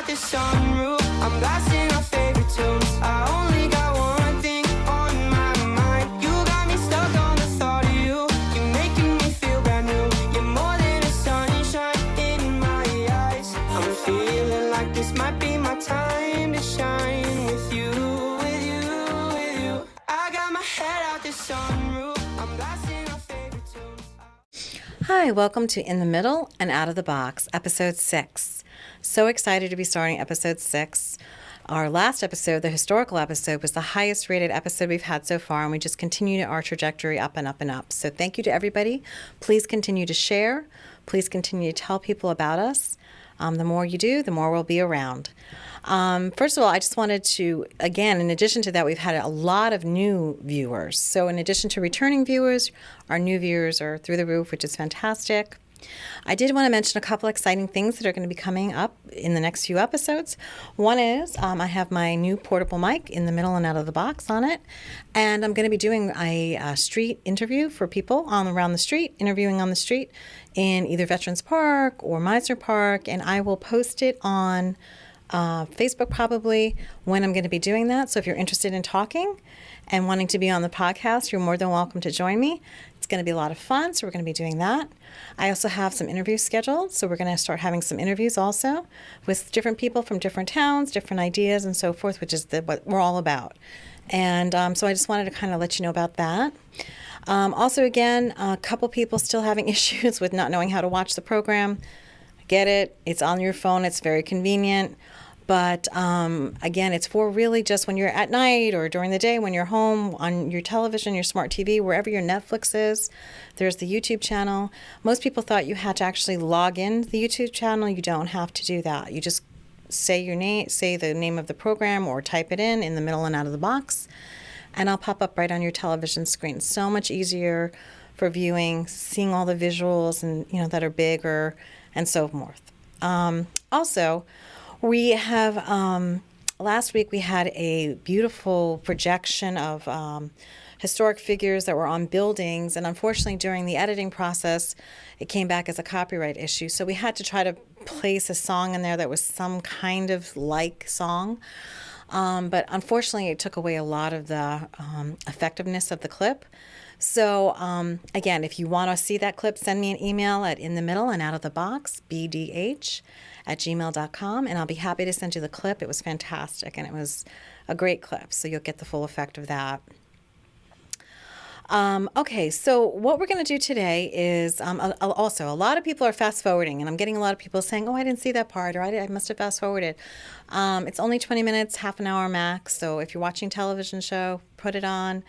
the sunroof. I'm blasting our favorite tunes. I only got one thing on my mind. You got me stuck on the thought of you. You're making me feel brand new. You're more than a sunshine in my eyes. I'm feeling like this might be my time to shine with you, with you, with you. I got my head out the sunroof. I'm blasting our favorite tunes. Hi, welcome to In the Middle and Out of the Box, episode 6. So excited to be starting episode 6. Our last episode, the historical episode, was the highest rated episode we've had so far, and we just continue our trajectory up and up and up. So thank you to everybody. Please continue to share. Please continue to tell people about us. The more you do, the more we'll be around. First of all, I just wanted to, again, in addition to that, we've had a lot of new viewers. So in addition to returning viewers, our new viewers are through the roof, which is fantastic. I did want to mention a couple exciting things that are going to be coming up in the next few episodes. One is I have my new portable mic in the middle and out of the box on it, and I'm going to be doing a street interview for people around the street, interviewing on the street in either Veterans Park or Meisner Park, and I will post it on Facebook probably when I'm going to be doing that. So if you're interested in talking and wanting to be on the podcast, you're more than welcome to join me. It's going to be a lot of fun, so we're going to be doing that. I also have some interviews scheduled, so we're going to start having some interviews also with different people from different towns, different ideas, and so forth, which is what we're all about. And so I just wanted to kind of let you know about that. Also, again, a couple people still having issues with not knowing how to watch the program. I get it. It's on your phone. It's very convenient. But again, it's for really just when you're at night or during the day when you're home on your television, your smart TV, wherever your Netflix is. There's the YouTube channel. Most people thought you had to actually log in to the YouTube channel. You don't have to do that. You just say your name, say the name of the program, or type it in the middle and out of the box, and I'll pop up right on your television screen. So much easier for viewing, seeing all the visuals and that are bigger and so forth. Also, we have, last week we had a beautiful projection of historic figures that were on buildings, and unfortunately during the editing process, it came back as a copyright issue. So we had to try to place a song in there that was some kind of like song. But unfortunately, it took away a lot of the effectiveness of the clip. So again, if you want to see that clip, send me an email at inthemiddleandoutofthebox, bdh@gmail.com, and I'll be happy to send you the clip. It was fantastic, and it was a great clip, so you'll get the full effect of that. Okay, so what we're going to do today is also a lot of people are fast forwarding, and I'm getting a lot of people saying, oh, I didn't see that part, or I must have fast forwarded. It's only 20 minutes, half an hour max, so if you're watching a television show, put it on.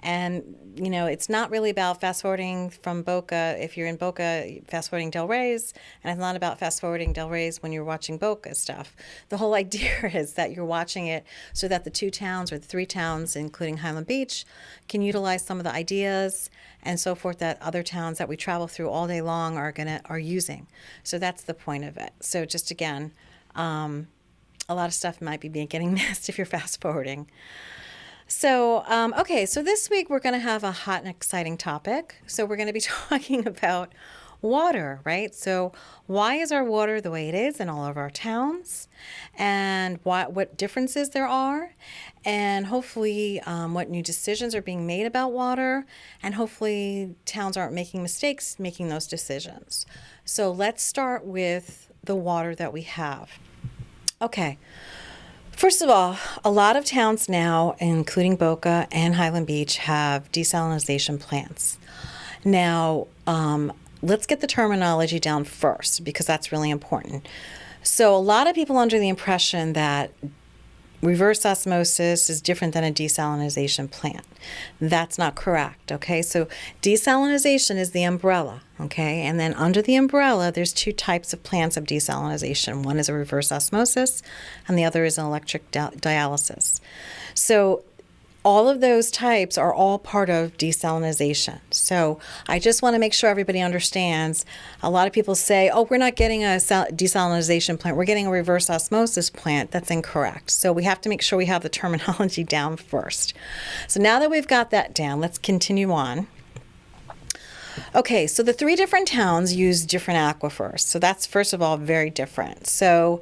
And, it's not really about fast forwarding from Boca. If you're in Boca, fast forwarding Del Reyes, and it's not about fast forwarding Del Reyes when you're watching Boca stuff. The whole idea is that you're watching it so that the 2 towns or the 3 towns, including Highland Beach, can utilize some of the ideas and so forth that other towns that we travel through all day long are using. So that's the point of it. So just again, a lot of stuff might be getting missed if you're fast forwarding. So, okay, so this week we're going to have a hot and exciting topic. So we're going to be talking about water, right? So why is our water the way it is in all of our towns, and what differences there are, and hopefully what new decisions are being made about water, and hopefully towns aren't making mistakes making those decisions. So let's start with the water that we have. Okay. First of all, a lot of towns now, including Boca and Highland Beach, have desalination plants. Now, let's get the terminology down first, because that's really important. So a lot of people are under the impression that reverse osmosis is different than a desalination plant. That's not correct, okay? So desalination is the umbrella, okay? And then under the umbrella, there's 2 types of plants of desalination. One is a reverse osmosis, and the other is an electric dialysis. So all of those types are all part of desalination. So I just want to make sure everybody understands. A lot of people say, oh, we're not getting a desalination plant, we're getting a reverse osmosis plant. That's incorrect. So we have to make sure we have the terminology down first. So now that we've got that down, let's continue on. Okay, so the 3 different towns use different aquifers. So that's, first of all, very different. So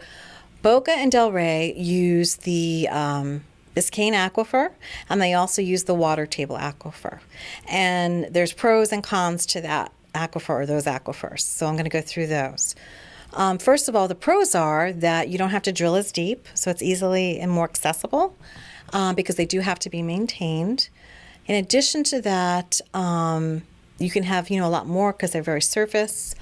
Boca and Delray use the Biscayne aquifer, and they also use the water table aquifer. And there's pros and cons to that aquifer or those aquifers. So I'm going to go through those. First of all, the pros are that you don't have to drill as deep, so it's easily and more accessible because they do have to be maintained. In addition to that, you can have a lot more because they're very surface.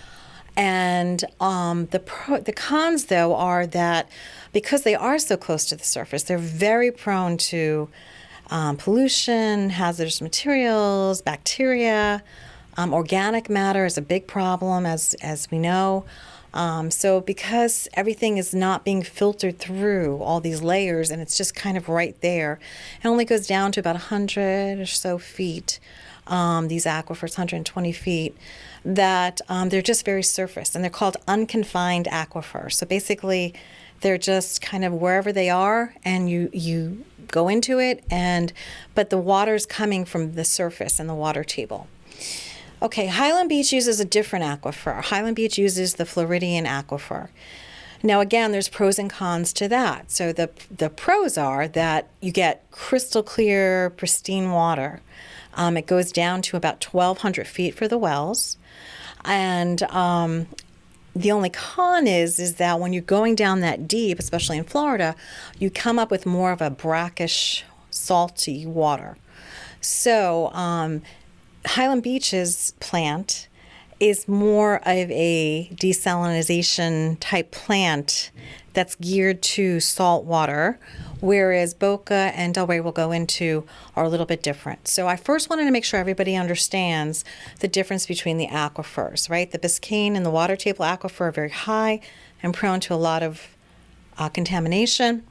And the cons, though, are that because they are so close to the surface, they're very prone to pollution, hazardous materials, bacteria. Organic matter is a big problem, as we know. So because everything is not being filtered through all these layers and it's just kind of right there, it only goes down to about 100 or so feet, these aquifers, 120 feet, that they're just very surface, and they're called unconfined aquifers. So basically, they're just kind of wherever they are, and you go into it, but the water's coming from the surface and the water table. Okay, Highland Beach uses a different aquifer. Highland Beach uses the Floridian aquifer. Now, again, there's pros and cons to that. So the pros are that you get crystal clear, pristine water. It goes down to about 1,200 feet for the wells. And the only con is that when you're going down that deep, especially in Florida, you come up with more of a brackish, salty water. So Highland Beach's plant is more of a desalination type plant that's geared to salt water, whereas Boca and Delray will go into are a little bit different. So I first wanted to make sure everybody understands the difference between the aquifers, right? The Biscayne and the water table aquifer are very high and prone to a lot of contamination,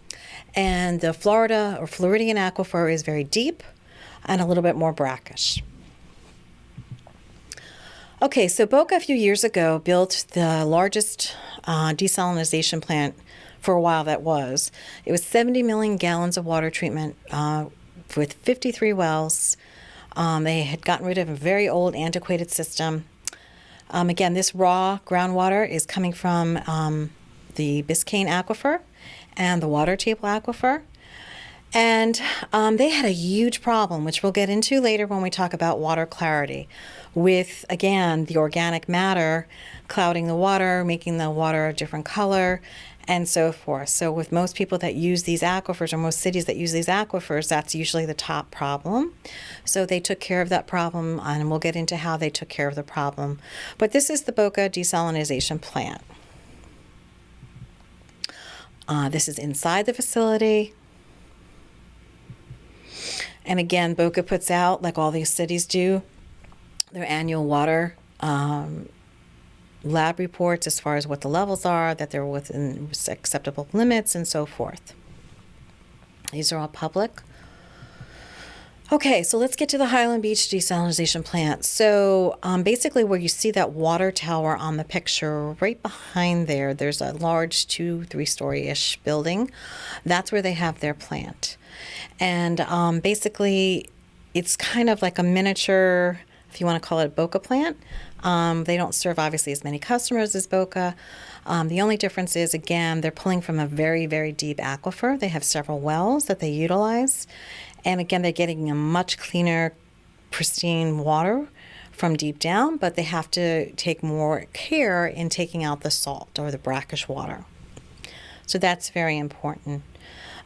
and the Florida or Floridian aquifer is very deep and a little bit more brackish. Okay, so Boca a few years ago built the largest desalination plant for a while that was. It was 70 million gallons of water treatment with 53 wells. They had gotten rid of a very old, antiquated system. Again, this raw groundwater is coming from the Biscayne aquifer and the water table aquifer. And they had a huge problem, which we'll get into later when we talk about water clarity, with, again, the organic matter clouding the water, making the water a different color, and so forth. So with most people that use these aquifers, or most cities that use these aquifers, that's usually the top problem. So they took care of that problem, and we'll get into how they took care of the problem. But this is the Boca desalination plant. This is inside the facility. And again, Boca puts out, like all these cities do, their annual water lab reports as far as what the levels are, that they're within acceptable limits, and so forth. These are all public. Okay, so let's get to the Highland Beach desalination plant. So basically where you see that water tower on the picture, right behind there, there's a large 2-3-story-ish building. That's where they have their plant. And basically it's kind of like a miniature, if you want to call it, a Boca plant. They don't serve, obviously, as many customers as Boca. The only difference is, again, they're pulling from a very, very deep aquifer. They have several wells that they utilize. And again, they're getting a much cleaner, pristine water from deep down, but they have to take more care in taking out the salt or the brackish water. So that's very important.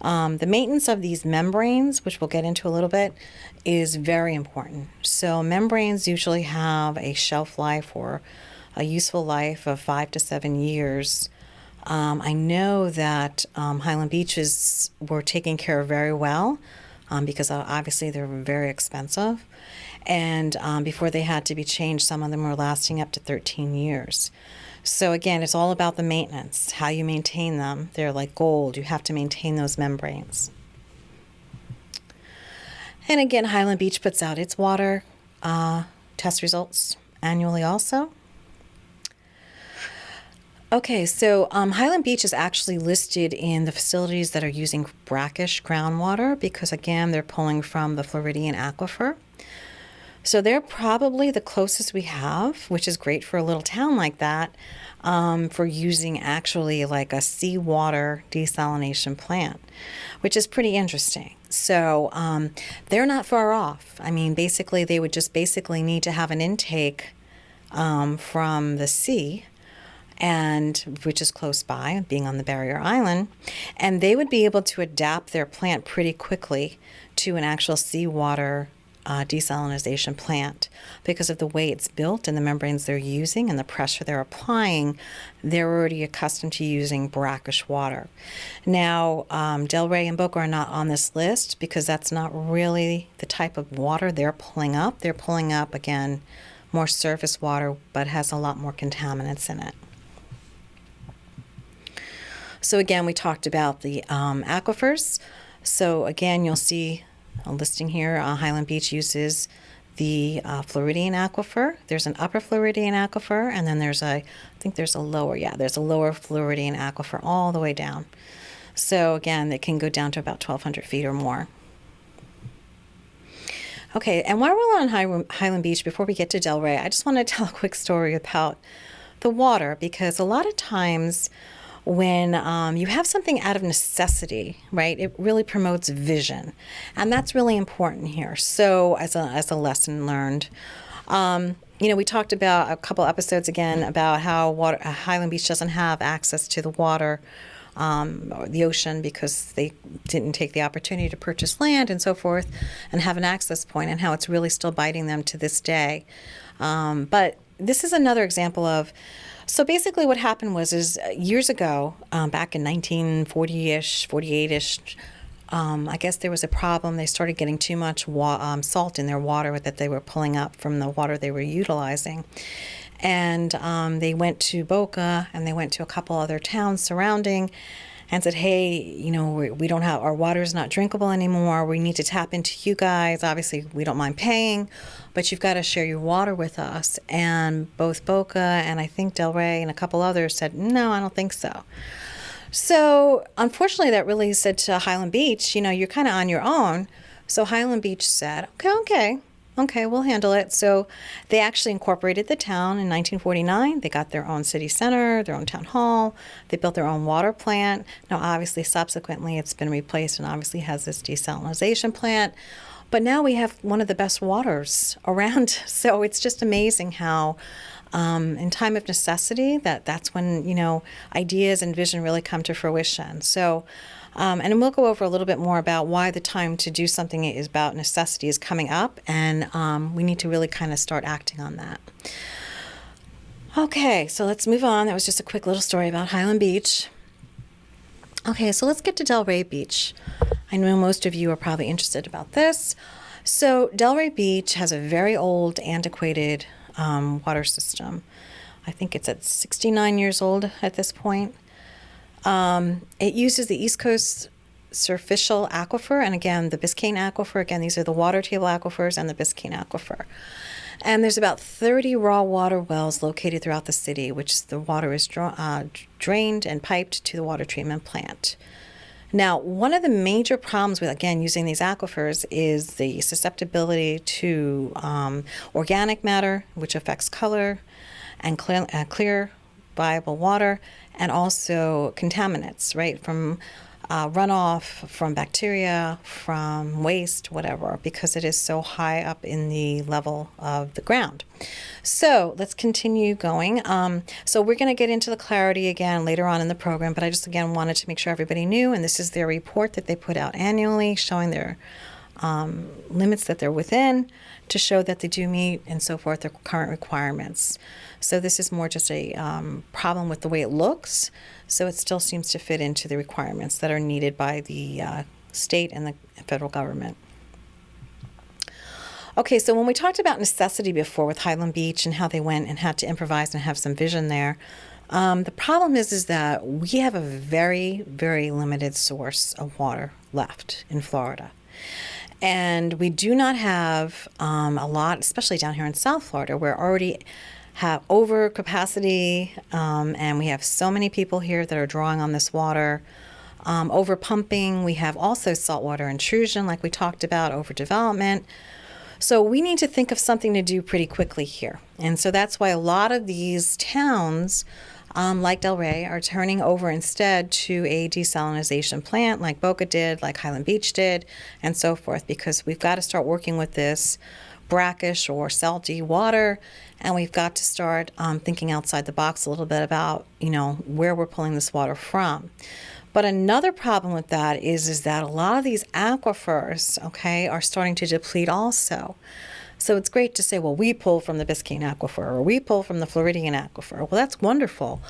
The maintenance of these membranes, which we'll get into a little bit, is very important. So membranes usually have a shelf life or a useful life of 5 to 7 years. I know that Highland Beaches were taken care of very well because obviously they're very expensive. And before they had to be changed, some of them were lasting up to 13 years. So again, it's all about the maintenance, how you maintain them. They're like gold. You have to maintain those membranes. And again, Highland Beach puts out its water test results annually also. Okay, so Highland Beach is actually listed in the facilities that are using brackish groundwater because, again, they're pulling from the Floridian aquifer. So they're probably the closest we have, which is great for a little town like that, for using actually like a seawater desalination plant, which is pretty interesting. So they're not far off. I mean, basically, they would just basically need to have an intake from the sea, and which is close by, being on the barrier island, and they would be able to adapt their plant pretty quickly to an actual seawater desalination plant because of the way it's built and the membranes they're using and the pressure they're applying. They're already accustomed to using brackish water. Now, Delray and Boca are not on this list because that's not really the type of water they're pulling up. They're pulling up, again, more surface water, but has a lot more contaminants in it. So again, we talked about the aquifers. So again, you'll see a listing here. Highland Beach uses the Floridian aquifer. There's an upper Floridian aquifer, and then there's I think there's a lower, there's a lower Floridian aquifer all the way down. So again, it can go down to about 1,200 feet or more. Okay, and while we're on Highland Beach, before we get to Delray, I just want to tell a quick story about the water, because a lot of times when you have something out of necessity, right, it really promotes vision. And that's really important here. So as a lesson learned, we talked about a couple episodes again about how Highland Beach doesn't have access to the water, or the ocean, because they didn't take the opportunity to purchase land and so forth and have an access point, and how it's really still biting them to this day. But this is another example of, so basically what happened was years ago, back in 1940-ish, 48-ish, I guess there was a problem. They started getting too much salt in their water that they were pulling up from the water they were utilizing. And they went to Boca, and they went to a couple other towns surrounding and said, hey, we don't have, our water is not drinkable anymore. We need to tap into you guys. Obviously, we don't mind paying, but you've got to share your water with us. And both Boca and I think Delray and a couple others said, no, I don't think so. So unfortunately, that really said to Highland Beach, you're kind of on your own. So Highland Beach said, okay, we'll handle it. So they actually incorporated the town in 1949. They got their own city center, their own town hall. They built their own water plant. Now, obviously, subsequently, it's been replaced and obviously has this desalination plant. But now we have one of the best waters around. So it's just amazing how in time of necessity, that's when, ideas and vision really come to fruition. So and we'll go over a little bit more about why the time to do something is about necessity is coming up, and we need to really kind of start acting on that. Okay, so let's move on. That was just a quick little story about Highland Beach. Okay, so let's get to Delray Beach. I know most of you are probably interested about this. So Delray Beach has a very old, antiquated water system. I think it's at 69 years old at this point. It uses the East Coast Surficial Aquifer, and again, the Biscayne Aquifer. Again, these are the water table aquifers and the Biscayne Aquifer. And there's about 30 raw water wells located throughout the city, which the water is drained and piped to the water treatment plant. Now, one of the major problems with, again, using these aquifers is the susceptibility to organic matter, which affects color and clear, viable water, and also contaminants, right, from runoff, from bacteria, from waste, whatever, because it is so high up in the level of the ground. So let's continue going. So we're going to get into the clarity again later on in the program, but I just, again, wanted to make sure everybody knew, and this is their report that they put out annually showing their limits that they're within to show that they do meet and so forth their current requirements. So this is more just a problem with the way it looks. So it still seems to fit into the requirements that are needed by the state and the federal government. Okay, so when we talked about necessity before with Highland Beach and how they went and had to improvise and have some vision there, the problem is that we have a very, very limited source of water left in Florida. And we do not have a lot, especially down here in South Florida, where already have overcapacity, and we have so many people here that are drawing on this water. Over pumping, we have also saltwater intrusion, like we talked about, overdevelopment. So we need to think of something to do pretty quickly here. And so that's why a lot of these towns, like Delray, are turning over instead to a desalinization plant like Boca did, like Highland Beach did, and so forth, because we've got to start working with this brackish or salty water, and we've got to start thinking outside the box a little bit about, where we're pulling this water from. But another problem with that is that a lot of these aquifers, okay, are starting to deplete also. So it's great to say, well, we pull from the Biscayne aquifer or we pull from the Floridian aquifer. Well, that's wonderful,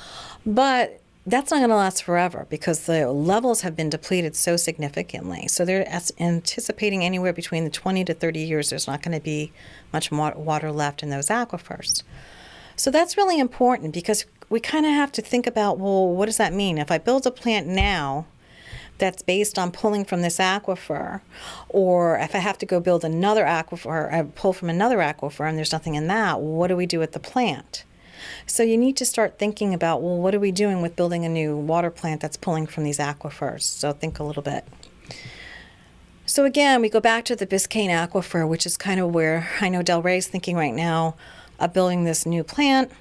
but that's not going to last forever because the levels have been depleted so significantly. So they're anticipating anywhere between the 20 to 30 years there's not going to be much water left in those aquifers. So that's really important because we kind of have to think about, well, what does that mean? If I build a plant now that's based on pulling from this aquifer, or if I have to go build another aquifer, or pull from another aquifer and there's nothing in that, what do we do with the plant? So you need to start thinking about, well, what are we doing with building a new water plant that's pulling from these aquifers? So think a little bit. So again, we go back to the Biscayne aquifer, which is kind of where I know Delray's thinking right now of building this new plant.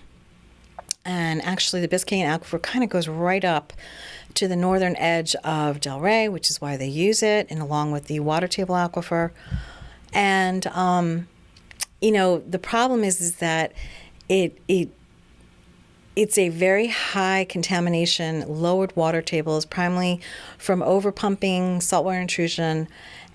And actually the Biscayne aquifer kind of goes right up to the northern edge of Delray, which is why they use it, and along with the water table aquifer. And, the problem is that it's a very high contamination, lowered water tables, primarily from overpumping, saltwater intrusion,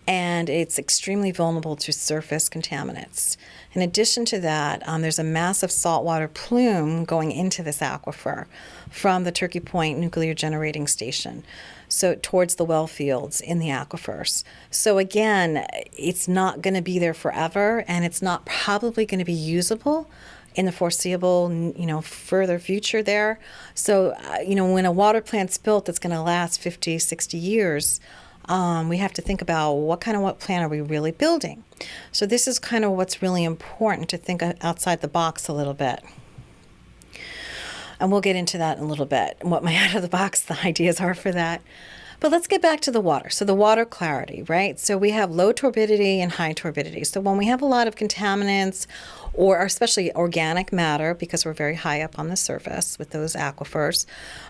and it's extremely vulnerable to surface contaminants. In addition to that, there's a massive saltwater plume going into this aquifer from the Turkey Point nuclear generating station, so towards the well fields in the aquifers. So again, it's not going to be there forever, and it's not probably going to be usable in the foreseeable, further future there. So, when a water plant's built that's going to last 50, 60 years, we have to think about what plant are we really building. So this is kind of what's really important, to think outside the box a little bit. And we'll get into that in a little bit, and what my out of the box ideas are for that. But let's get back to the water. So the water clarity, right? So we have low turbidity and high turbidity. So when we have a lot of contaminants, or especially organic matter, because we're very high up on the surface with those aquifers,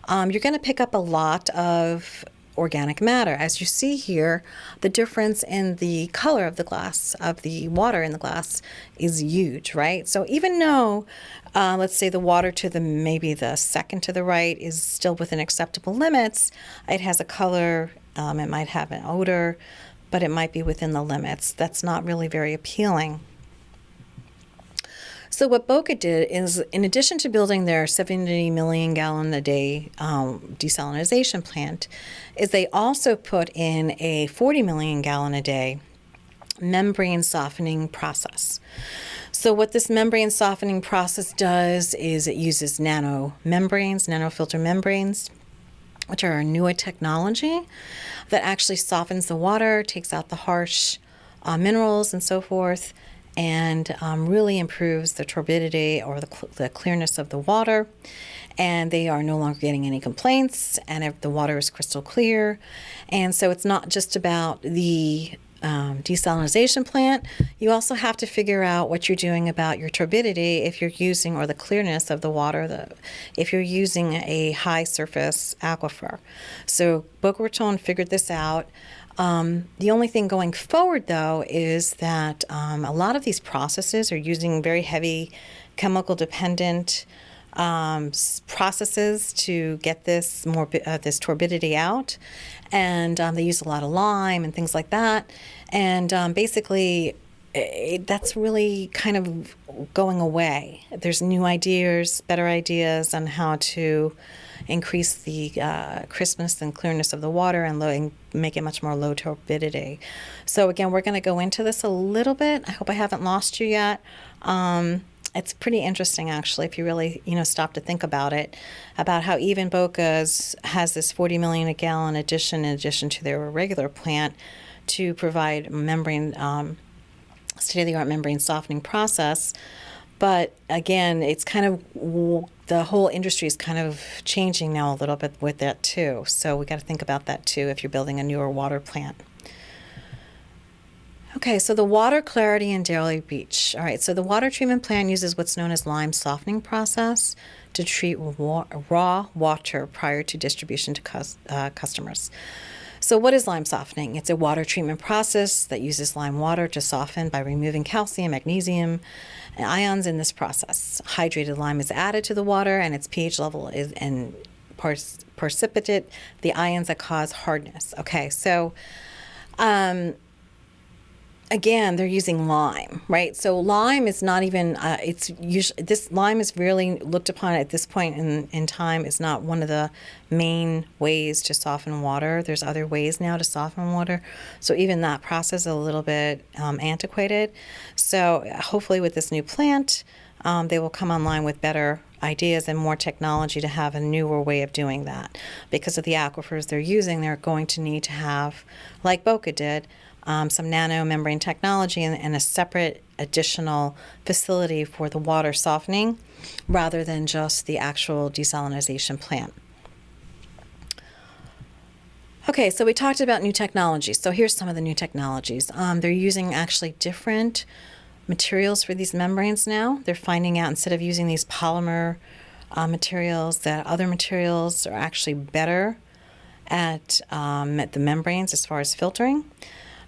you're going to pick up a lot of organic matter. As you see here, the difference in the color of the glass, of the water in the glass, is huge, right? So even though, let's say the water to maybe the second to the right is still within acceptable limits, it has a color, it might have an odor, but it might be within the limits. That's not really very appealing. So what Boca did is, in addition to building their 70 million gallon a day desalinization plant, is they also put in a 40 million gallon a day membrane softening process. So what this membrane softening process does is it uses nanofilter membranes, which are a newer technology that actually softens the water, takes out the harsh minerals and so forth, and really improves the turbidity or the clearness of the water. And they are no longer getting any complaints, and the water is crystal clear. And so it's not just about the desalinization plant. You also have to figure out what you're doing about your turbidity if you're using, or the clearness of the water, if you're using a high surface aquifer. So Boca Raton figured this out. The only thing going forward, though, is that a lot of these processes are using very heavy chemical-dependent processes to get this turbidity out, and they use a lot of lime and things like that. And basically, that's really kind of going away. There's new ideas, better ideas on how to increase the crispness and clearness of the water and make it much more low turbidity. So again, we're going to go into this a little bit. I hope I haven't lost you yet. It's pretty interesting, actually, if you really stop to think about it, about how even Boca's has this 40 million a gallon addition in addition to their regular plant to provide state-of-the-art membrane softening process. But again, it's kind of, the whole industry is kind of changing now a little bit with that too. So we got to think about that too if you're building a newer water plant. Okay, so the water clarity in Daly Beach. All right, so the water treatment plant uses what's known as lime softening process to treat raw water prior to distribution to customers. So what is lime softening? It's a water treatment process that uses lime water to soften by removing calcium, magnesium, and ions in this process. Hydrated lime is added to the water and its pH level is and precipitate the ions that cause hardness. Okay, so again, they're using lime, right? So lime is not even, it's usually, this lime is really looked upon at this point in time is not one of the main ways to soften water. There's other ways now to soften water. So even that process is a little bit antiquated. So hopefully with this new plant, they will come online with better ideas and more technology to have a newer way of doing that. Because of the aquifers they're using, they're going to need to have, like Boca did, some nano membrane technology and a separate additional facility for the water softening rather than just the actual desalinization plant. Okay, so we talked about new technologies. So here's some of the new technologies. They're using actually different materials for these membranes now. They're finding out instead of using these polymer materials that other materials are actually better at the membranes as far as filtering.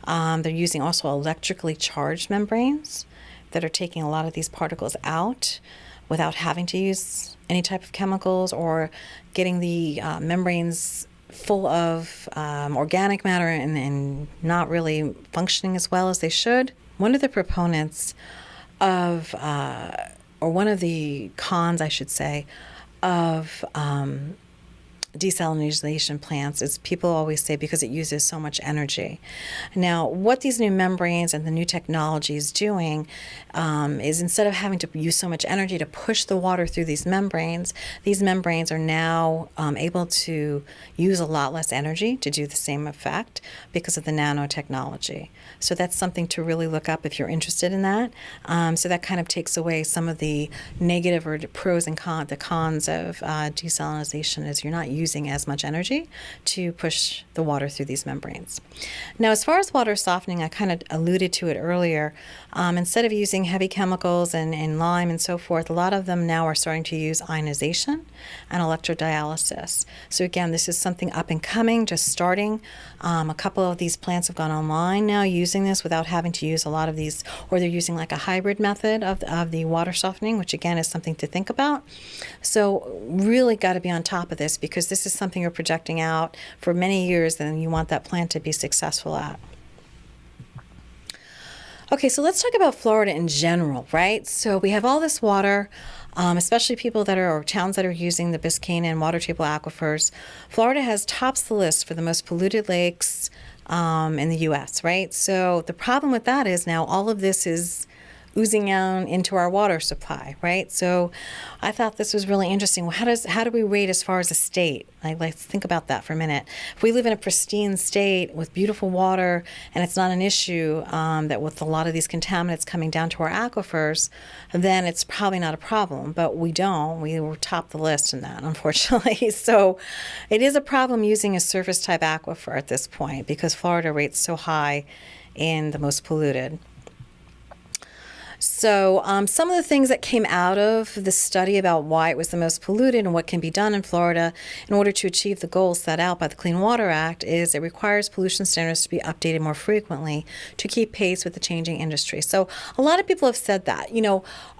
They're using also electrically charged membranes that are taking a lot of these particles out without having to use any type of chemicals or getting the membranes full of organic matter and not really functioning as well as they should. One of the proponents of, or one of the cons, I should say, of desalination plants is people always say because it uses so much energy. Now, what these new membranes and the new technology is doing is instead of having to use so much energy to push the water through these membranes are now able to use a lot less energy to do the same effect because of the nanotechnology. So that's something to really look up if you're interested in that. So that kind of takes away some of the negative or the pros and cons, the cons of desalination is you're not using as much energy to push the water through these membranes. Now, as far as water softening, I kind of alluded to it earlier. Instead of using heavy chemicals and lime and so forth, a lot of them now are starting to use ionization and electrodialysis. So again, this is something up and coming, just starting. A couple of these plants have gone online now using this without having to use a lot of these, or they're using like a hybrid method of the water softening, which again is something to think about. So really got to be on top of this because this is something you're projecting out for many years and you want that plant to be successful at. Okay, so let's talk about Florida in general, right? So we have all this water, especially people that are, or towns that are using the Biscayne and water table aquifers. Florida tops the list for the most polluted lakes in the U.S., right? So the problem with that is now all of this is oozing out into our water supply, right? So I thought this was really interesting. Well, how do we rate as far as a state? Like, let's think about that for a minute. If we live in a pristine state with beautiful water and it's not an issue that with a lot of these contaminants coming down to our aquifers, then it's probably not a problem. But we don't. We were top the list in that, unfortunately. So it is a problem using a surface type aquifer at this point because Florida rates so high in the most polluted. So some of the things that came out of the study about why it was the most polluted and what can be done in Florida in order to achieve the goals set out by the Clean Water Act is it requires pollution standards to be updated more frequently to keep pace with the changing industry. So a lot of people have said that,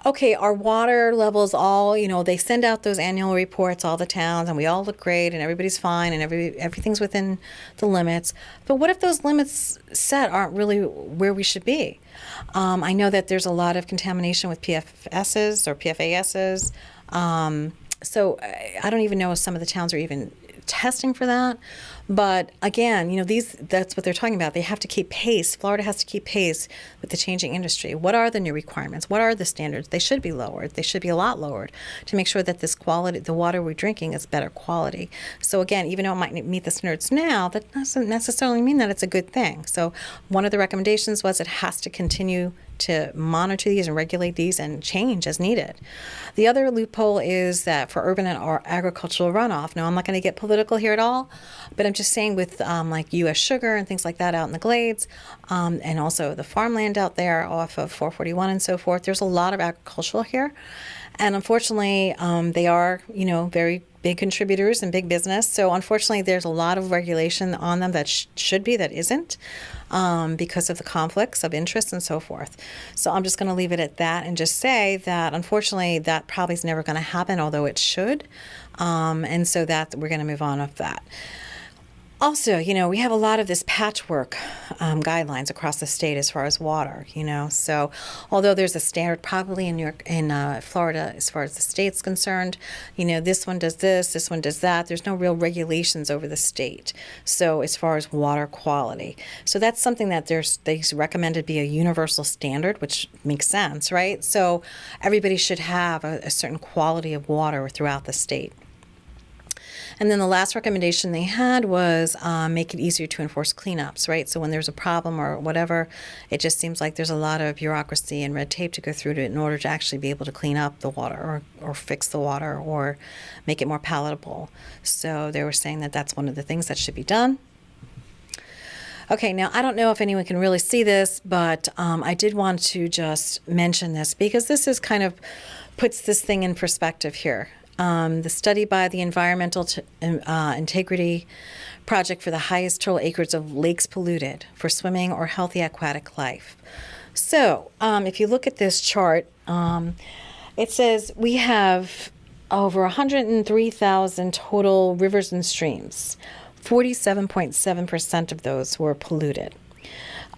okay, our water levels all, they send out those annual reports, all the towns, and we all look great and everybody's fine and everything's within the limits. But what if those limits set aren't really where we should be? I know that there's a lot of contamination with PFSs or PFASs. So I don't even know if some of the towns are even testing for that. But again, that's what they're talking about. They have to keep pace. Florida has to keep pace with the changing industry. What are the new requirements? What are the standards? They should be lowered. They should be a lot lowered to make sure that this quality, the water we're drinking is better quality. So again, even though it might meet the standards now, that doesn't necessarily mean that it's a good thing. So one of the recommendations was it has to continue to monitor these and regulate these and change as needed. The other loophole is that for urban and agricultural runoff, now I'm not going to get political here at all, but I'm just saying with like U.S. Sugar and things like that out in the glades, and also the farmland out there off of 441 and so forth, there's a lot of agricultural here. And unfortunately, they are, very big contributors and big business. So unfortunately, there's a lot of regulation on them that should be, that isn't, because of the conflicts of interest and so forth. So I'm just going to leave it at that and just say that unfortunately, that probably is never going to happen, although it should. And so that we're going to move on with that. Also, we have a lot of this patchwork guidelines across the state as far as water, So although there's a standard probably in New York, in Florida, as far as the state's concerned, this one does this one does that. There's no real regulations over the state. So as far as water quality. So that's something that they recommended be a universal standard, which makes sense, right? So everybody should have a certain quality of water throughout the state. And then the last recommendation they had was make it easier to enforce cleanups, right? So when there's a problem or whatever, it just seems like there's a lot of bureaucracy and red tape to go through in order to actually be able to clean up the water or fix the water or make it more palatable. So they were saying that that's one of the things that should be done. Okay, now I don't know if anyone can really see this, but I did want to just mention this because this is kind of puts this thing in perspective here. The study by the Environmental Integrity Project for the highest total acres of lakes polluted for swimming or healthy aquatic life. So if you look at this chart, it says we have over 103,000 total rivers and streams. 47.7% of those were polluted.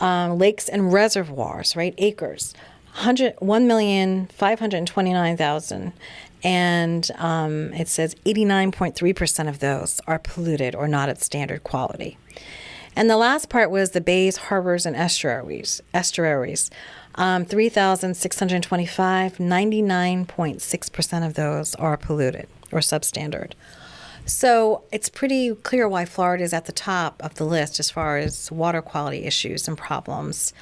Lakes and reservoirs, right, acres, 1,529,000. And it says 89.3% of those are polluted or not at standard quality. And the last part was the bays, harbors, and estuaries. 3,625, 99.6% of those are polluted or substandard. So it's pretty clear why Florida is at the top of the list as far as water quality issues and problems.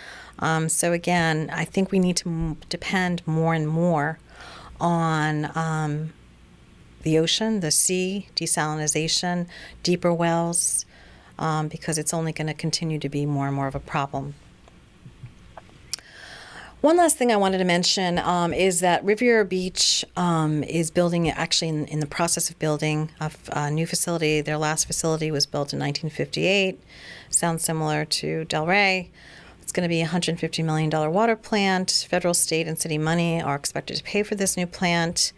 So again, I think we need to depend more and more on the ocean, the sea, desalination, deeper wells, because it's only going to continue to be more and more of a problem. One last thing I wanted to mention is that Riviera Beach is building, actually in the process of building a new facility. Their last facility was built in 1958. Sounds similar to Delray. It's going to be a $150 million water plant. Federal, state, and city money are expected to pay for this new plant.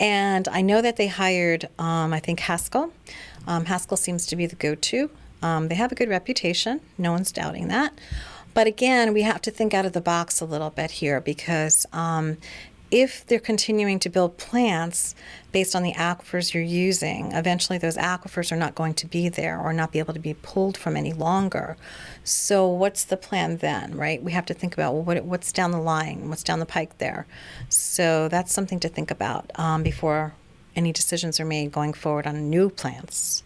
And I know that they hired, I think, Haskell. Haskell seems to be the go-to. They have a good reputation. No one's doubting that. But again, we have to think out of the box a little bit here because if they're continuing to build plants based on the aquifers you're using, eventually those aquifers are not going to be there or not be able to be pulled from any longer. So what's the plan then, right? We have to think about, well, what's down the line, what's down the pike there. So that's something to think about before any decisions are made going forward on new plants.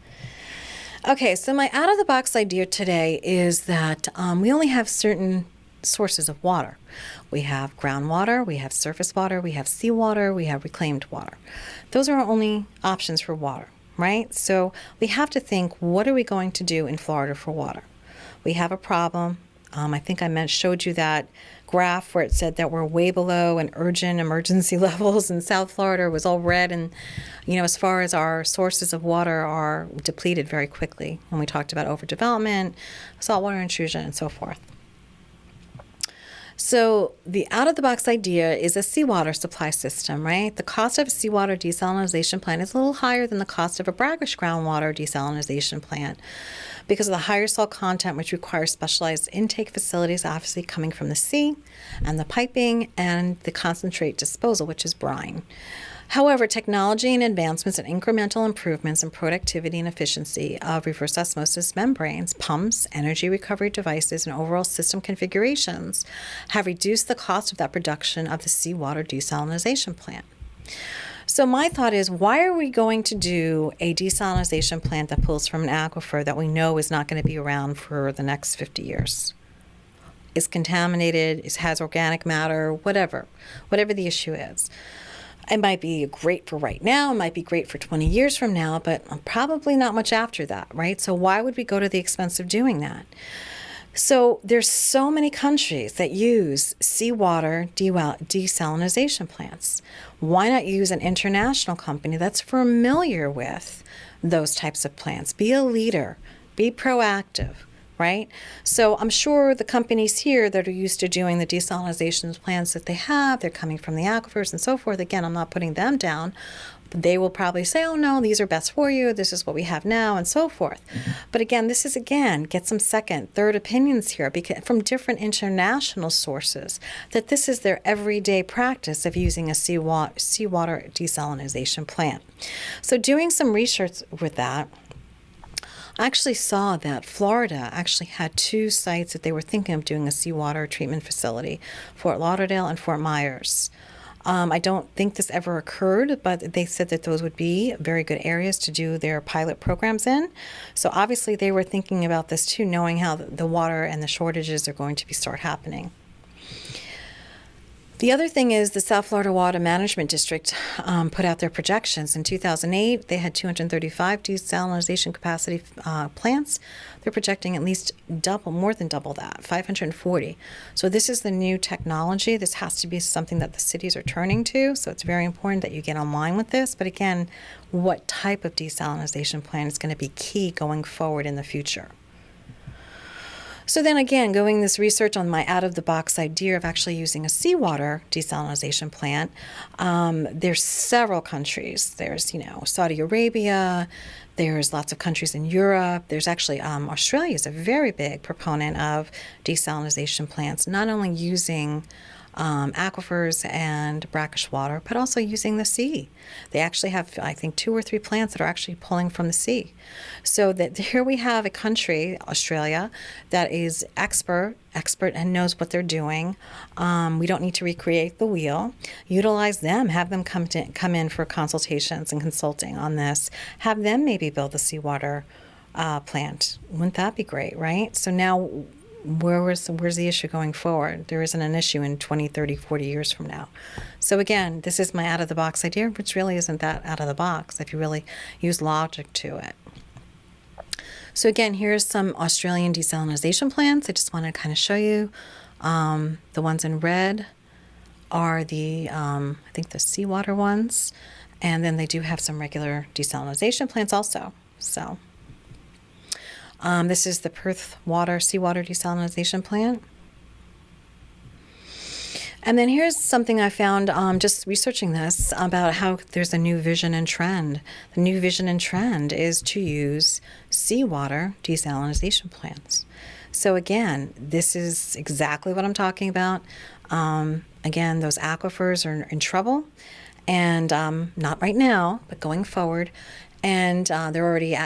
Okay, so my out-of-the-box idea today is that we only have certain sources of water. We have groundwater, we have surface water, we have seawater, we have reclaimed water. Those are our only options for water, right? So we have to think, what are we going to do in Florida for water? We have a problem. I think I showed you that graph where it said that we're way below an urgent emergency levels in South Florida. It was all red, and as far as our sources of water are depleted very quickly when we talked about overdevelopment, saltwater intrusion, and so forth. So the out-of-the-box idea is a seawater supply system, right? The cost of a seawater desalination plant is a little higher than the cost of a brackish groundwater desalination plant because of the higher salt content, which requires specialized intake facilities, obviously coming from the sea, and the piping, and the concentrate disposal, which is brine. However, technology and advancements and incremental improvements in productivity and efficiency of reverse osmosis membranes, pumps, energy recovery devices, and overall system configurations have reduced the cost of that production of the seawater desalination plant. So my thought is, why are we going to do a desalination plant that pulls from an aquifer that we know is not going to be around for the next 50 years? Is contaminated, has organic matter, whatever the issue is. It might be great for right now, it might be great for 20 years from now, but probably not much after that, right? So why would we go to the expense of doing that? So there's so many countries that use seawater desalination plants. Why not use an international company that's familiar with those types of plants? Be a leader, be proactive, right? So I'm sure the companies here that are used to doing the desalination plants that they have, they're coming from the aquifers and so forth. Again, I'm not putting them down. They will probably say, oh no, these are best for you. This is what we have now and so forth. But again, this is get some second, third opinions here because from different international sources that this is their everyday practice of using a seawater desalination plant. So doing some research with that, I actually saw that Florida actually had 2 sites that they were thinking of doing a seawater treatment facility, Fort Lauderdale and Fort Myers. I don't think this ever occurred, but they said that those would be very good areas to do their pilot programs in. So obviously they were thinking about this too, knowing how the water and the shortages are going to start happening. The other thing is the South Florida Water Management District put out their projections. In 2008, they had 235 desalination capacity plants. They're projecting at least more than double that, 540. So this is the new technology. This has to be something that the cities are turning to. So it's very important that you get online with this. But again, what type of desalination plant is going to be key going forward in the future? So then again, going this research on my out-of-the-box idea of actually using a seawater desalination plant, there's several countries. There's, Saudi Arabia. There's lots of countries in Europe. There's actually Australia is a very big proponent of desalination plants, not only using aquifers and brackish water, but also using the sea. They actually have, I think, 2 or 3 plants that are actually pulling from the sea. So that here we have a country, Australia, that is expert and knows what they're doing. We don't need to recreate the wheel. Utilize them, have them come in for consultations and consulting on this. Have them maybe build the seawater plant. Wouldn't that be great, right? So now where's the issue going forward? There isn't an issue in 20, 30, 40 years from now. So again, this is my out-of-the-box idea, which really isn't that out of the box if you really use logic to it. So again, here's some Australian desalination plants. I just want to kind of show you. The ones in red are the, I think the seawater ones. And then they do have some regular desalination plants also. So this is the Perth seawater desalination plant. And then here's something I found just researching this about how there's a new vision and trend. The new vision and trend is to use seawater desalination plants. So again, this is exactly what I'm talking about. Again, those aquifers are in trouble, and not right now, but going forward. And they're already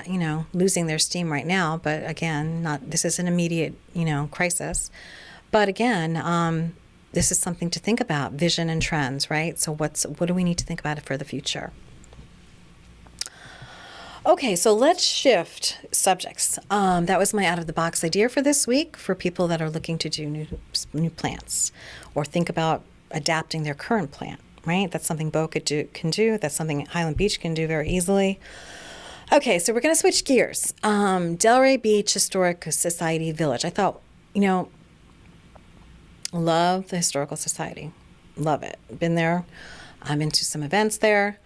losing their steam right now. But again, this is an immediate crisis. But again, this is something to think about, vision and trends, right? So what do we need to think about for the future? Okay, so let's shift subjects. That was my out-of-the-box idea for this week for people that are looking to do new plants or think about adapting their current plant, right? That's something Bo can do. That's something Highland Beach can do very easily. Okay, so we're going to switch gears. Delray Beach Historic Society Village. I thought, love the Historical Society. Love it. Been there. I'm into some events there.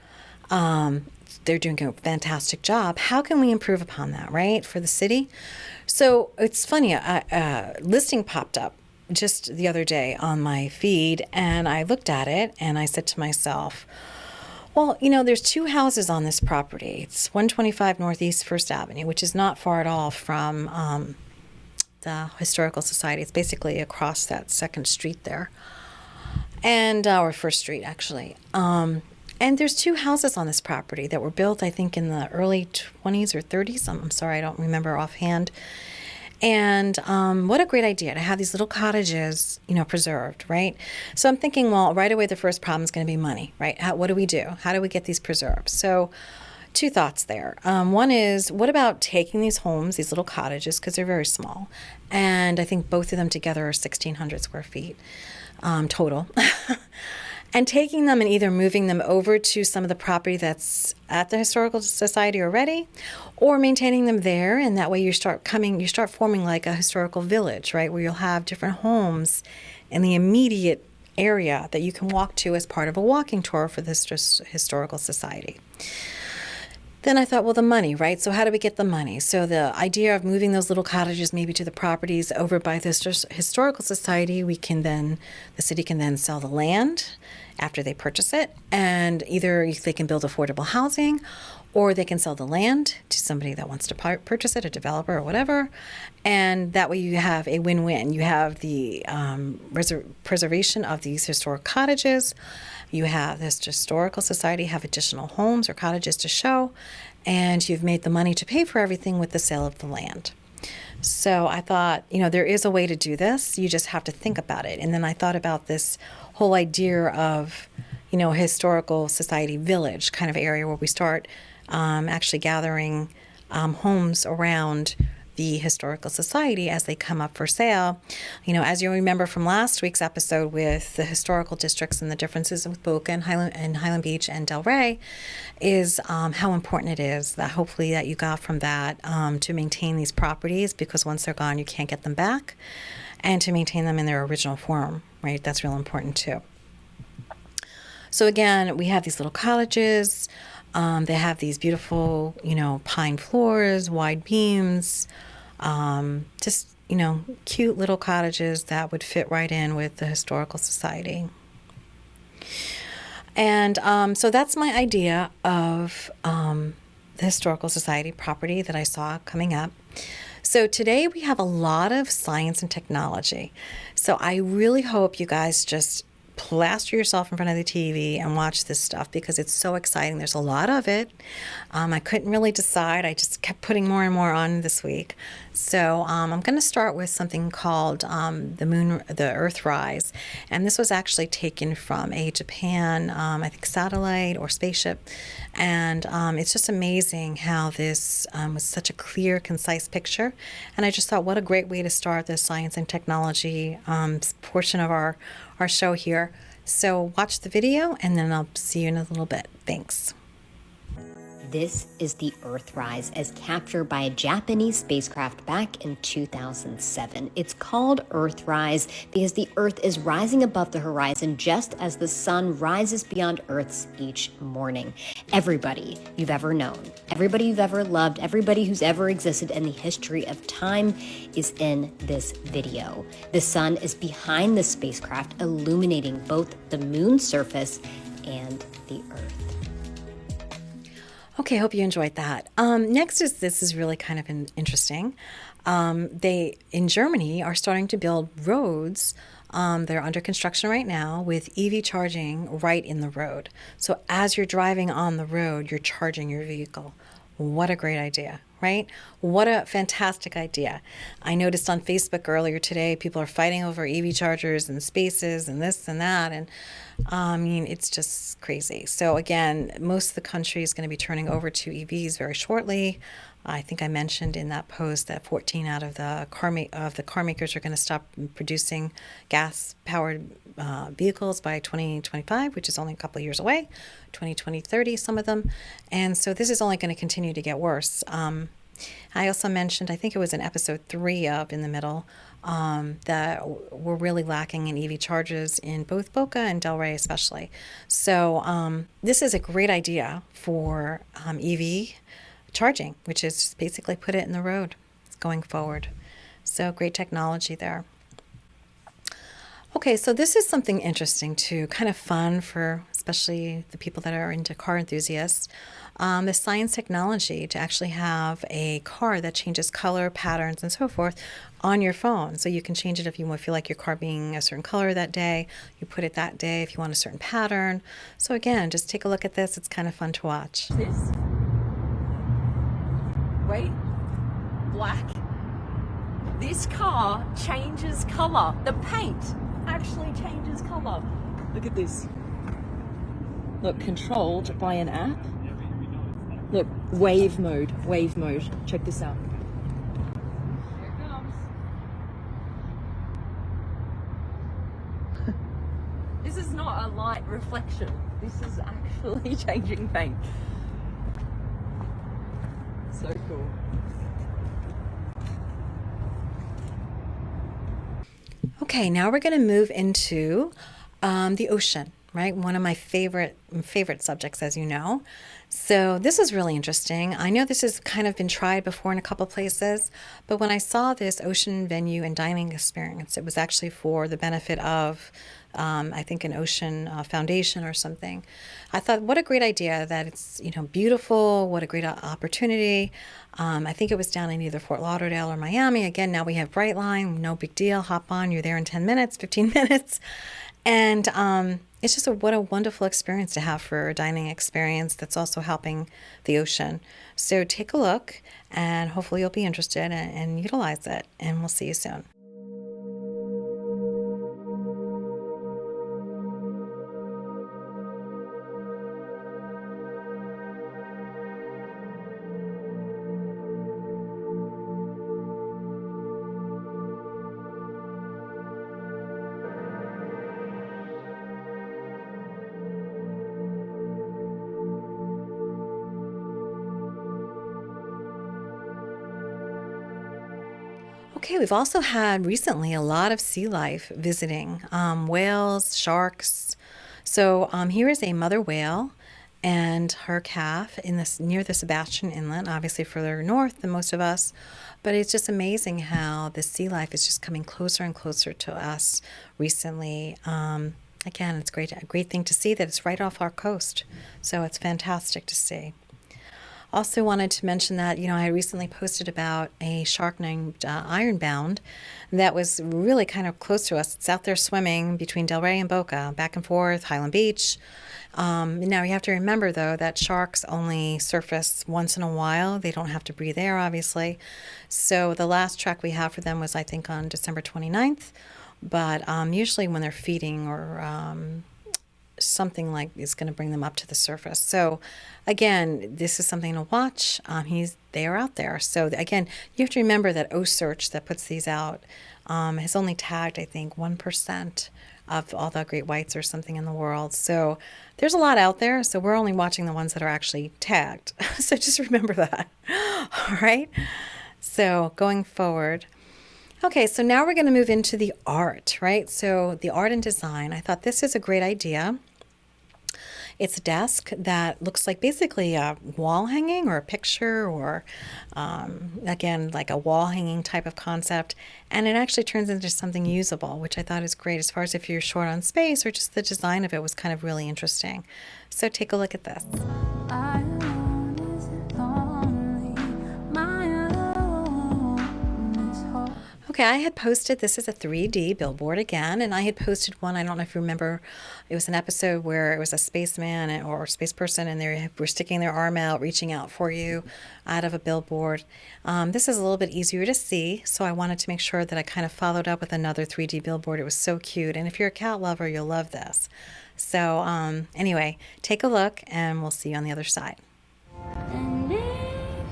They're doing a fantastic job. How can we improve upon that, right, for the city? So it's funny, a listing popped up just the other day on my feed, and I looked at it, and I said to myself, well, there's 2 houses on this property. It's 125 Northeast First Avenue, which is not far at all from the Historical Society. It's basically across that 2nd Street there, and or 1st Street, actually. And there's 2 houses on this property that were built, I think, in the early 20s or 30s. I'm sorry, I don't remember offhand. And what a great idea to have these little cottages, preserved, right? So I'm thinking, well, right away, the first problem is going to be money, right? What do we do? How do we get these preserved? So 2 thoughts there. One is, what about taking these homes, these little cottages, because they're very small, and I think both of them together are 1,600 square feet total. and taking them and either moving them over to some of the property that's at the Historical Society already, or maintaining them there. And that way you start forming like a historical village, right? Where you'll have different homes in the immediate area that you can walk to as part of a walking tour for this Historical Society. Then I thought, well, the money, right? So how do we get the money? So the idea of moving those little cottages maybe to the properties over by the Historical Society, the city can then sell the land after they purchase it, and either they can build affordable housing, or they can sell the land to somebody that wants to purchase it, a developer or whatever, and that way you have a win-win. You have the preservation of these historic cottages. You have this Historical Society have additional homes or cottages to show, and you've made the money to pay for everything with the sale of the land. So I thought, there is a way to do this. You just have to think about it. And then I thought about this whole idea of, Historical Society village kind of area where we start actually gathering homes around the Historical Society as they come up for sale. As you remember from last week's episode with the historical districts and the differences with Boca and Highland Beach and Delray, is how important it is that hopefully that you got from that to maintain these properties, because once they're gone, you can't get them back, and to maintain them in their original form, right? That's real important too. So again, we have these little cottages. They have these beautiful, pine floors, wide beams, just, cute little cottages that would fit right in with the Historical Society. And so that's my idea of the Historical Society property that I saw coming up. So today we have a lot of science and technology. So I really hope you guys just plaster yourself in front of the TV and watch this stuff, because it's so exciting. There's a lot of it. I couldn't really decide. I just kept putting more and more on this week. So I'm going to start with something called the Earthrise. And this was actually taken from a Japan, I think, satellite or spaceship. And it's just amazing how this was such a clear, concise picture. And I just thought, what a great way to start the science and technology portion of our show here. So watch the video, and then I'll see you in a little bit. Thanks. This is the Earthrise, as captured by a Japanese spacecraft back in 2007. It's called Earthrise because the Earth is rising above the horizon just as the sun rises beyond Earth's each morning. Everybody you've ever known, everybody you've ever loved, everybody who's ever existed in the history of time is in this video. The sun is behind the spacecraft, illuminating both the moon's surface and the Earth. Okay, hope you enjoyed that. Next this is really kind of interesting. They, in Germany, are starting to build roads. They're under construction right now with EV charging right in the road. So as you're driving on the road, you're charging your vehicle. What a great idea, right? What a fantastic idea. I noticed on Facebook earlier today, people are fighting over EV chargers and spaces and this and that. And it's just crazy. So again, most of the country is going to be turning over to EVs very shortly. I think I mentioned in that post that 14 out of the car makers are going to stop producing gas-powered vehicles by 2025, which is only a couple of years away, 2030, some of them. And so this is only going to continue to get worse. I also mentioned, I think it was in episode 3 of In the Middle, that we're really lacking in EV chargers in both Boca and Delray especially. So this is a great idea for EV charging, which is just basically put it in the road going forward. So great technology there. Okay, so this is something interesting too, kind of fun for especially the people that are into car enthusiasts. The science technology to actually have a car that changes color, patterns, and so forth on your phone. So you can change it if you feel like your car being a certain color that day. You put it that day if you want a certain pattern. So again, just take a look at this. It's kind of fun to watch. This. Wait. Black. This car changes color. The paint actually changes color. Look at this. Look, controlled by an app. Look, wave mode. Check this out. Here it comes. This is not a light reflection. This is actually changing paint. So cool. Okay, now we're going to move into the ocean, right? One of my favorite subjects, as you know. So this is really interesting. I know this has kind of been tried before in a couple places, but when I saw this ocean venue and dining experience, it was actually for the benefit of, I think, an ocean foundation or something. I thought, what a great idea that it's, beautiful. What a great opportunity. I think it was down in either Fort Lauderdale or Miami. Again, now we have Brightline. No big deal. Hop on. You're there in 10 minutes, 15 minutes. And it's just what a wonderful experience to have for a dining experience that's also helping the ocean. So take a look, and hopefully you'll be interested and utilize it. And we'll see you soon. Okay, we've also had recently a lot of sea life visiting, whales, sharks. So here is a mother whale and her calf near the Sebastian Inlet, obviously further north than most of us. But it's just amazing how the sea life is just coming closer and closer to us recently. Again, it's a great thing to see that it's right off our coast. So it's fantastic to see. Also wanted to mention that, I recently posted about a shark named Ironbound that was really kind of close to us. It's out there swimming between Delray and Boca, back and forth, Highland Beach. Now you have to remember, though, that sharks only surface once in a while. They don't have to breathe air, obviously. So the last track we have for them was, I think, on December 29th. But usually when they're feeding or something like is going to bring them up to the surface. So again, this is something to watch. They are out there. So again, you have to remember that OCEARCH that puts these out has only tagged, I think, 1% of all the great whites or something in the world. So there's a lot out there. So we're only watching the ones that are actually tagged. So just remember that. All right. So going forward. Okay, so now we're going to move into the art, right? So the art and design. I thought this is a great idea. It's a desk that looks like basically a wall hanging or a picture or, again, like a wall hanging type of concept. And it actually turns into something usable, which I thought is great as far as if you're short on space or just the design of it was kind of really interesting. So take a look at this. Okay, I had posted, this is a 3D billboard again, and I had posted one, I don't know if you remember, it was an episode where it was a spaceman or a space person, and they were sticking their arm out, reaching out for you out of a billboard. This is a little bit easier to see, so I wanted to make sure that I kind of followed up with another 3D billboard. It was so cute, and if you're a cat lover, you'll love this. So anyway, take a look, and we'll see you on the other side. And if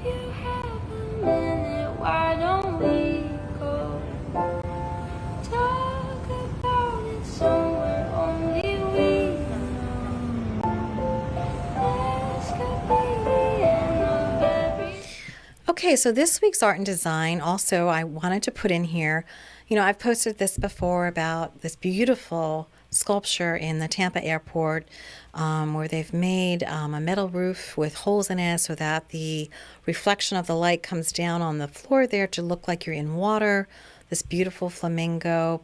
you have a minute, why don't we talk about it somewhere only we know? This could be the end of every. Okay, so this week's art and design, also I wanted to put in here, I've posted this before about this beautiful sculpture in the Tampa airport where they've made a metal roof with holes in it so that the reflection of the light comes down on the floor there to look like you're in water. This beautiful flamingo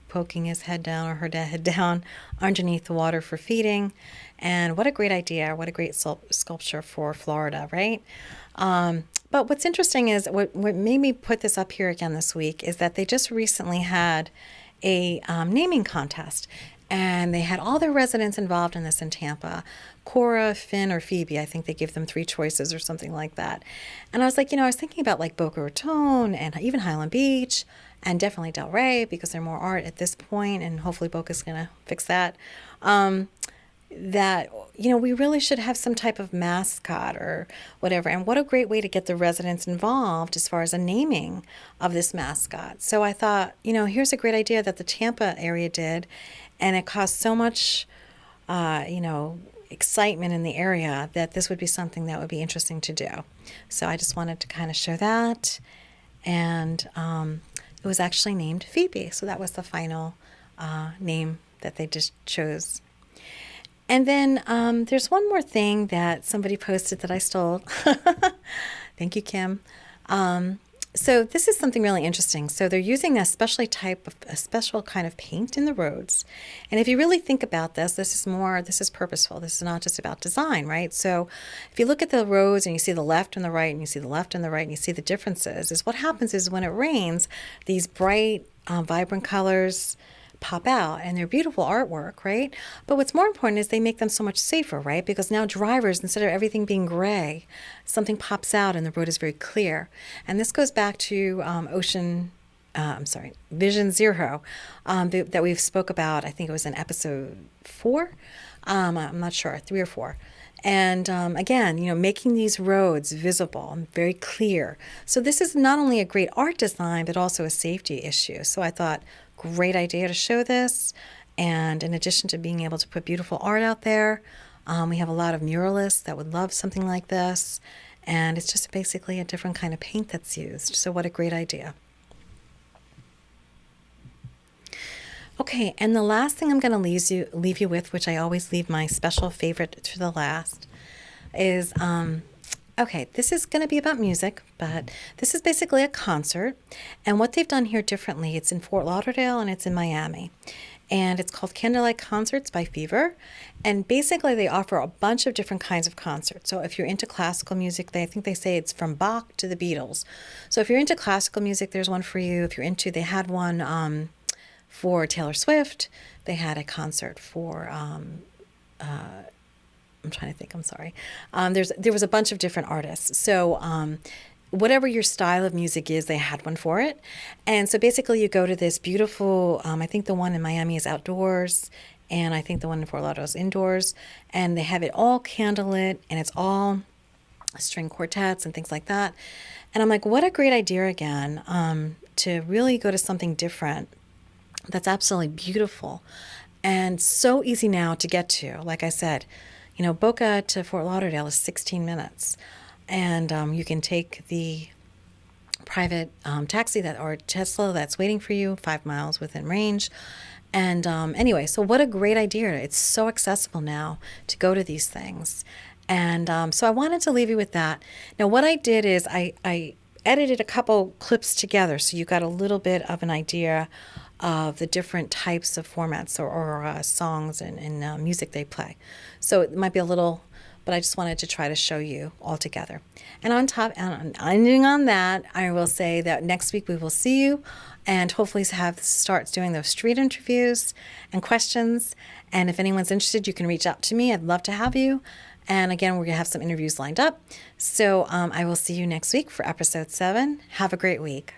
poking his head down or her head down underneath the water for feeding. And what a great idea. What a great sculpture for Florida, right? But what's interesting is what made me put this up here again this week is that they just recently had a naming contest. And they had all their residents involved in this in Tampa. Cora, Finn, or Phoebe. I think they gave them 3 choices or something like that. And I was like, I was thinking about like Boca Raton and even Highland Beach and definitely Delray because they're more art at this point, and hopefully Boca's going to fix that. That, we really should have some type of mascot or whatever. And what a great way to get the residents involved as far as a naming of this mascot. So I thought, here's a great idea that the Tampa area did. And it cost so much excitement in the area, that this would be something that would be interesting to do. So I just wanted to kind of show that. And it was actually named Phoebe. So that was the final name that they just chose. And then there's one more thing that somebody posted that I stole. Thank you, Kim. So this is something really interesting. So they're using a special kind of paint in the roads. And if you really think about this, this is purposeful. This is not just about design, right? So if you look at the roads and you see the left and the right, and you see the left and the right, and you see the differences, is what happens is when it rains, these bright, vibrant colors pop out, and they're beautiful artwork, right? But what's more important is they make them so much safer, right? Because now drivers, instead of everything being gray, something pops out and the road is very clear. And this goes back to Vision Zero, that we've spoke about. I think it was in episode 4. I'm not sure, 3 or 4. And again, making these roads visible and very clear. So this is not only a great art design, but also a safety issue. So I thought, great idea to show this. And in addition to being able to put beautiful art out there, we have a lot of muralists that would love something like this. And it's just basically a different kind of paint that's used. So what a great idea. Okay, and the last thing I'm going to leave you with, which I always leave my special favorite to the last, is okay, this is going to be about music, but this is basically a concert. And what they've done here differently, it's in Fort Lauderdale and it's in Miami. And it's called Candlelight Concerts by Fever. And basically they offer a bunch of different kinds of concerts. So if you're into classical music, I think they say it's from Bach to the Beatles. So if you're into classical music, there's one for you. If you're into, they had one for Taylor Swift. They had a concert for I'm trying to think, I'm sorry. There was a bunch of different artists. So whatever your style of music is, they had one for it. And so basically you go to this beautiful, I think the one in Miami is outdoors, and I think the one in Fort Lauderdale is indoors. And they have it all candlelit, and it's all string quartets and things like that. And I'm like, what a great idea again, to really go to something different that's absolutely beautiful and so easy now to get to. Like I said, Boca to Fort Lauderdale is 16 minutes. And you can take the private taxi or Tesla that's waiting for you 5 miles within range. And anyway, so what a great idea. It's so accessible now to go to these things. And so I wanted to leave you with that. Now, what I did is I edited a couple clips together so you got a little bit of an idea of the different types of formats or songs and music they play. So it might be a little, but I just wanted to try to show you all together. And ending on that, I will say that next week we will see you and hopefully start doing those street interviews and questions. And if anyone's interested, you can reach out to me. I'd love to have you. And again, we're going to have some interviews lined up. So I will see you next week for episode 7. Have a great week.